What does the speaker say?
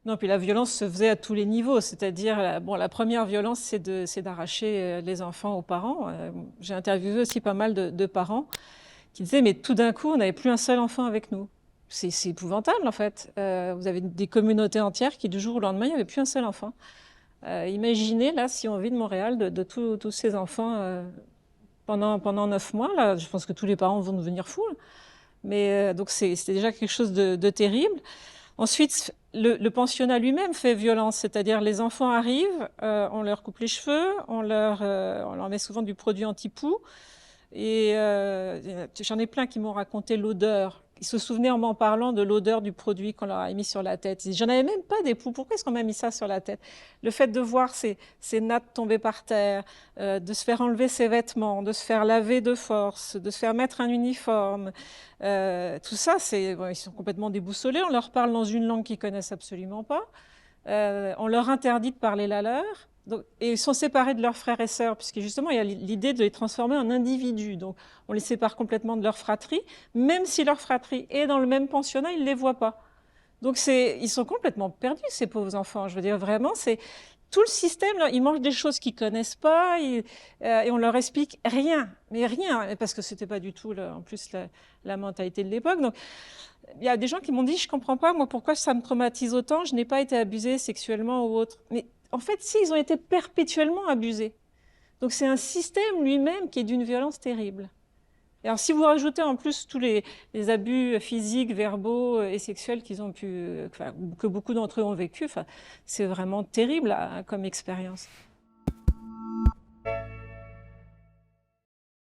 Non, puis la violence se faisait à tous les niveaux, c'est-à-dire, bon, la première violence, c'est d'arracher les enfants aux parents. J'ai interviewé aussi pas mal de parents qui disaient, mais tout d'un coup, on n'avait plus un seul enfant avec nous. C'est épouvantable, en fait. Vous avez des communautés entières qui, du jour au lendemain, il n'y avait plus un seul enfant. Imaginez, là, si on vit de Montréal, de tous ces enfants pendant 9 mois, là, je pense que tous les parents vont devenir fous. Mais donc, c'était déjà quelque chose de terrible. Ensuite, le pensionnat lui-même fait violence, c'est-à-dire les enfants arrivent, on leur coupe les cheveux, on leur met souvent du produit anti-poux. Et j'en ai plein qui m'ont raconté l'odeur. Ils se souvenaient en m'en parlant de l'odeur du produit qu'on leur a mis sur la tête. Ils disent, j'en avais même pas des poux, pourquoi est-ce qu'on m'a mis ça sur la tête? Le fait de voir ces nattes tomber par terre, de se faire enlever ses vêtements, de se faire laver de force, de se faire mettre un uniforme, tout ça, bon, ils sont complètement déboussolés. On leur parle dans une langue qu'ils connaissent absolument pas. On leur interdit de parler la leur. Donc, et ils sont séparés de leurs frères et sœurs, puisque justement, il y a l'idée de les transformer en individus. Donc, on les sépare complètement de leur fratrie. Même si leur fratrie est dans le même pensionnat, ils ne les voient pas. Donc, ils sont complètement perdus, ces pauvres enfants. Je veux dire, vraiment, c'est tout le système, là, ils mangent des choses qu'ils connaissent pas, et on leur explique rien, mais rien, parce que c'était pas du tout, là, en plus, la mentalité de l'époque. Donc, il y a des gens qui m'ont dit, je comprends pas, moi, pourquoi ça me traumatise autant, je n'ai pas été abusée sexuellement ou autre. Mais en fait, si, ils ont été perpétuellement abusés. Donc c'est un système lui-même qui est d'une violence terrible. Et alors si vous rajoutez en plus tous les abus physiques, verbaux et sexuels qu'ils ont pu, que beaucoup d'entre eux ont vécu, c'est vraiment terrible comme expérience.